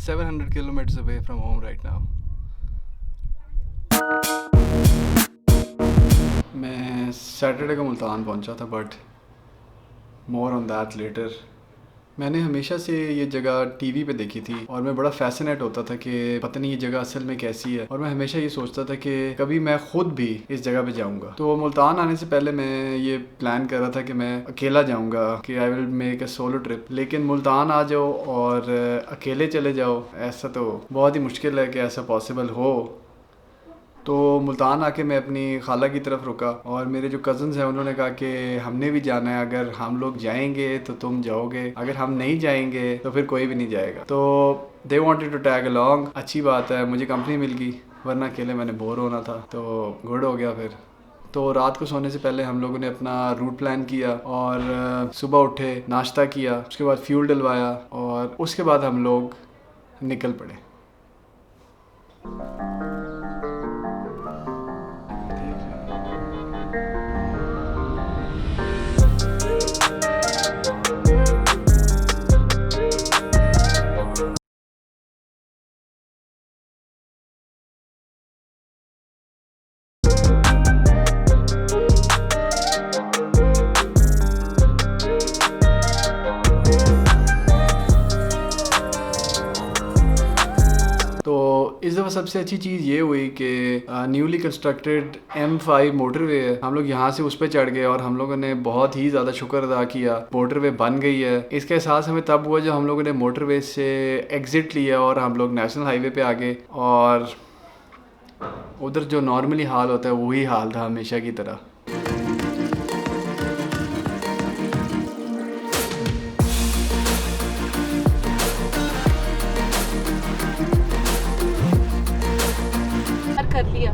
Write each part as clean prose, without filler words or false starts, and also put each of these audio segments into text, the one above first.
700 kilometers away from home right now. मैं Saturday को मुल्तान पहुंचा था, but more on that later. मैंने हमेशा से ये जगह टीवी पे देखी थी और मैं बड़ा फैसिनेट होता था कि पता नहीं ये जगह असल में कैसी है, और मैं हमेशा ये सोचता था कि कभी मैं खुद भी इस जगह पे जाऊंगा. तो मुल्तान आने से पहले मैं ये प्लान कर रहा था कि मैं अकेला जाऊंगा, कि I will make a solo trip. लेकिन मुल्तान आ जाओ और अकेले चले जाओ, ऐसा तो बहुत ही मुश्किल है कि ऐसा पॉसिबल हो. तो मुल्तान आके मैं अपनी खाला की तरफ रुका और मेरे जो कज़न्स हैं उन्होंने कहा कि हमने भी जाना है, अगर हम लोग जाएंगे तो तुम जाओगे, अगर हम नहीं जाएंगे तो फिर कोई भी नहीं जाएगा. तो they wanted to tag along. अच्छी बात है, मुझे कंपनी मिल गई, वरना अकेले मैंने बोर होना था, तो गुड हो गया. फिर तो रात को सोने से पहले हम लोगों ने अपना रूट प्लान किया और सुबह उठे, नाश्ता किया, उसके बाद फ्यूल डलवाया और उसके बाद हम लोग निकल पड़े. तो इस दफ़ा सबसे अच्छी चीज़ ये हुई कि न्यूली कंस्ट्रक्टेड M5 मोटरवे है. हम लोग यहाँ से उस पर चढ़ गए और हम लोगों ने बहुत ही ज़्यादा शुक्र अदा किया, मोटरवे बन गई है. इसका एहसास हमें तब हुआ जब हम लोगों ने मोटरवे से एग्ज़िट लिया और हम लोग नेशनल हाईवे पे आ गए, और उधर जो नॉर्मली हाल होता है वही हाल था हमेशा की तरह. कर लिया.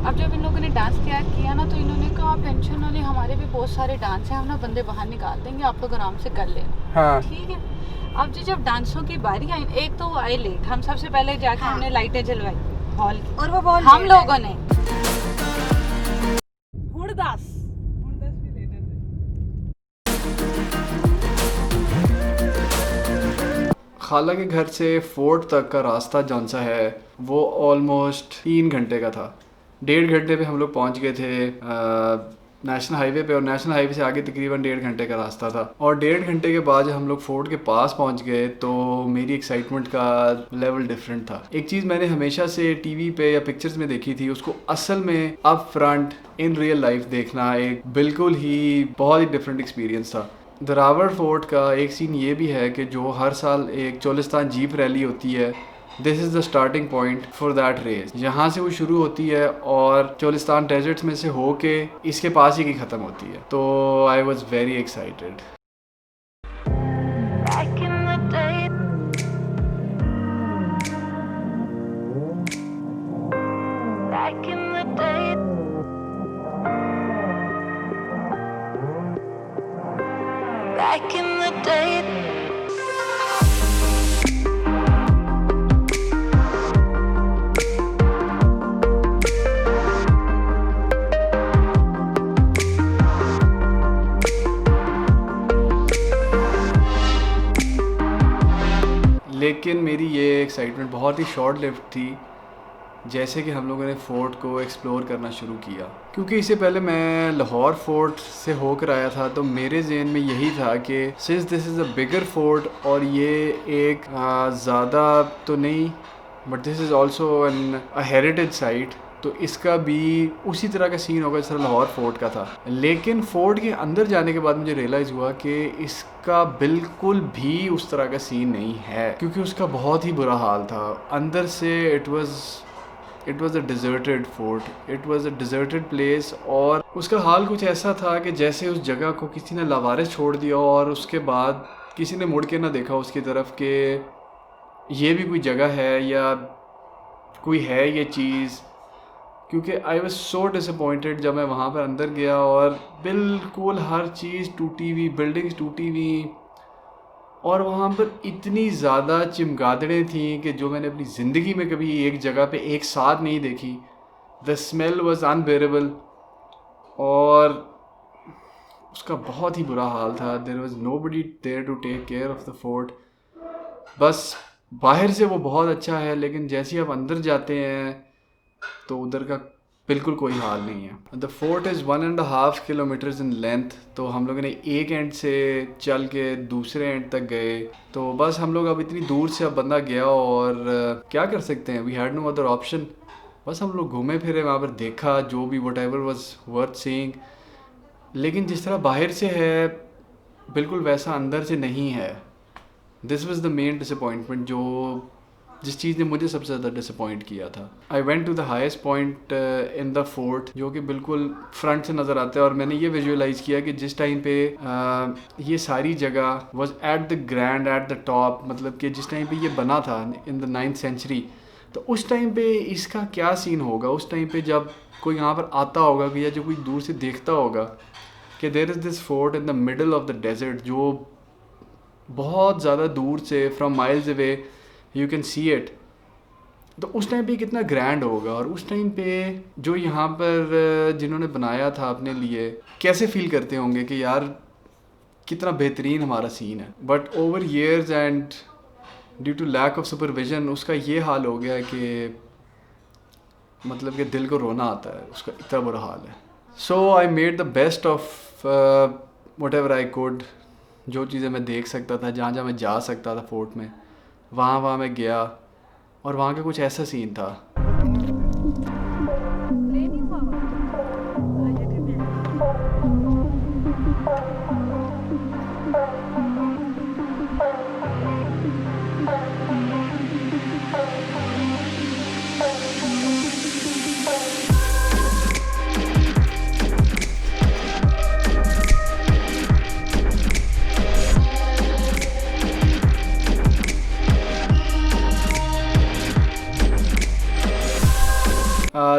अब जब इन लोगों ने डांस तैयार किया ना, तो इन्होंने कहा आप टेंशन ना लें, हमारे भी बहुत सारे डांस हैं, हम ना बंदे बाहर निकाल देंगे, आप लोग आराम से कर लेना. हाँ. ठीक है. अब जी जब डांसों की बारी आई, एक तो वो आए लेट, हम सबसे पहले जाके हमने लाइटें जलवाई हॉल की, और वो बहुत हम लोगों ने हुड़दास भी लेना था. खाला के घर से फोर्ट तक का रास्ता जौन सा है वो ऑलमोस्ट 3 घंटे का था. 1.5 घंटे पे हम लोग पहुंच गए थे नेशनल हाईवे पे, और नेशनल हाईवे से आगे तकरीबन 1.5 घंटे का रास्ता था. और 1.5 घंटे के बाद जब हम लोग फोर्ट के पास पहुंच गए तो मेरी एक्साइटमेंट का लेवल डिफरेंट था. एक चीज़ मैंने हमेशा से टीवी पे या पिक्चर्स में देखी थी, उसको असल में up front in real life देखना एक बिल्कुल ही बहुत ही डिफरेंट एक्सपीरियंस था. दरावर फोर्ट का एक सीन ये भी है कि जो हर साल एक चोलिस्तान जीप रैली होती है, this is the starting point for that race. यहाँ से वो शुरू होती है और चोलिस्तान डेजर्ट्स में से होके इसके पास ही की ख़त्म होती है. तो I was very excited. Back in the day. लेकिन मेरी ये एक्साइटमेंट बहुत ही शॉर्ट लिव्ड थी. जैसे कि हम लोगों ने फ़ोर्ट को एक्सप्लोर करना शुरू किया, क्योंकि इससे पहले मैं लाहौर फोर्ट से होकर आया था, तो मेरे जहन में यही था कि since this is a bigger fort और ये एक ज़्यादा तो नहीं, but this is also an heritage site, तो इसका भी उसी तरह का सीन होगा जैसा लाहौर फोर्ट का था. लेकिन फोर्ट के अंदर जाने के बाद मुझे रियलाइज़ हुआ कि इसका बिल्कुल भी उस तरह का सीन नहीं है, क्योंकि उसका बहुत ही बुरा हाल था अंदर से. It was a deserted fort, it was a deserted place, और उसका हाल कुछ ऐसा था कि जैसे उस जगह को किसी ने लावारिस छोड़ दिया और उसके बाद किसी ने मुड़ के ना देखा उसकी तरफ कि ये भी कोई जगह है या कोई है ये चीज़. क्योंकि आई वॉज सो डिसअपॉइंटेड जब मैं वहाँ पर अंदर गया और बिल्कुल हर चीज़ टूटी हुई, बिल्डिंग्स टूटी हुई, और वहाँ पर इतनी ज़्यादा चिमगादड़ें थीं कि जो मैंने अपनी ज़िंदगी में कभी एक जगह पे एक साथ नहीं देखी. द स्मेल वॉज अनबेरेबल और उसका बहुत ही बुरा हाल था. There was nobody there to take care of the fort. बस बाहर से वो बहुत अच्छा है, लेकिन जैसे ही आप अंदर जाते हैं तो उधर का बिल्कुल कोई हाल नहीं है। The fort is 1.5 kilometres in length. तो हम लोगों ने एक एंड से चल के दूसरे एंड तक गए। तो बस हम लोग अब इतनी दूर से अब बंदा गया और क्या कर सकते हैं, we had no other option. बस हम लोग घूमे फिरे वहाँ पर, देखा जो भी what ever was worth seeing. लेकिन जिस तरह बाहर से है बिल्कुल वैसा अंदर से नहीं है। This was the main disappointment, जो जिस चीज़ ने मुझे सबसे ज़्यादा डिसअपॉइंट किया था। I went to the highest point in the fort, जो कि बिल्कुल फ्रंट से नज़र आता है। और मैंने ये विजुअलाइज़ किया कि जिस टाइम पे ये सारी जगह was at the grand at the top, मतलब कि जिस टाइम पे ये बना था इन द 9th सेंचुरी, तो उस टाइम पे इसका क्या सीन होगा। उस टाइम पे जब कोई यहाँ पर आता होगा कि या जो कोई दूर से देखता होगा कि there is this fort in the middle of the desert, जो बहुत ज़्यादा दूर से from miles away you can see it, तो उस टाइम पे कितना ग्रैंड होगा। और उस टाइम पे जो यहाँ पर जिन्होंने बनाया था अपने लिए, कैसे फील करते होंगे कि यार कितना बेहतरीन हमारा सीन है। But over years and due to lack of supervision उसका ये हाल हो गया कि मतलब कि दिल को रोना आता है, उसका इतना बुरा हाल है। So I made the best of whatever I could. जो चीज़ें मैं देख सकता था, जहाँ जहाँ मैं जा सकता था फोर्ट में, वहाँ मैं गया। और वहाँ का कुछ ऐसा सीन था।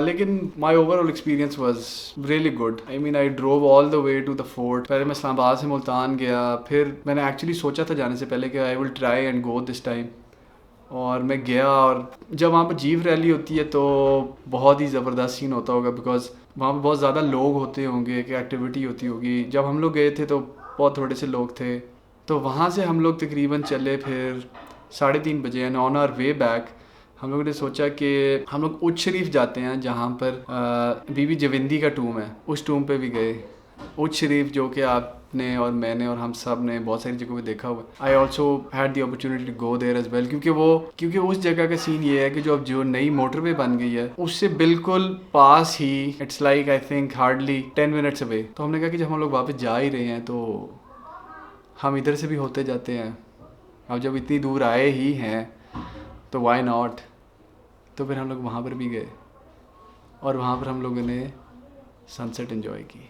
लेकिन my overall experience was really good. I mean I drove all the way to the fort. पहले मैं इस्लामाबाद से मुल्तान गया, फिर मैंने एक्चुअली सोचा था जाने से पहले कि I will try and go this time. और मैं गया, और जब वहाँ पर जीव रैली होती है तो बहुत ही ज़बरदस्त सीन होता होगा, बिकॉज वहाँ पर बहुत ज़्यादा लोग होते होंगे, एक एक्टिविटी होती होगी। जब हम लोग गए थे तो बहुत थोड़े से लोग थे। तो वहाँ से हम लोग तकरीबन चले फिर 3:30 बजे, and on our way back हम लोगों ने सोचा कि हम लोग उच्च शरीफ जाते हैं, जहाँ पर बीबी जविंदी का टूम है। उस टूम पे भी गए। उच्च शरीफ जो कि आपने और मैंने और हम सब ने बहुत सारी जगहों पे देखा हुआ। I also had the opportunity to go there as well, क्योंकि उस जगह का सीन ये है कि जो अब जो नई मोटरवे बन गई है उससे बिल्कुल पास ही, it's like I think hardly 10 minutes away. तो हमने कहा कि जब हम लोग वापस जा ही रहे हैं तो हम इधर से भी होते जाते हैं। अब जब इतनी दूर आए ही हैं तो वाई नॉट। तो फिर हम लोग वहाँ पर भी गए और वहाँ पर हम लोगों ने सनसेट एंजॉय की।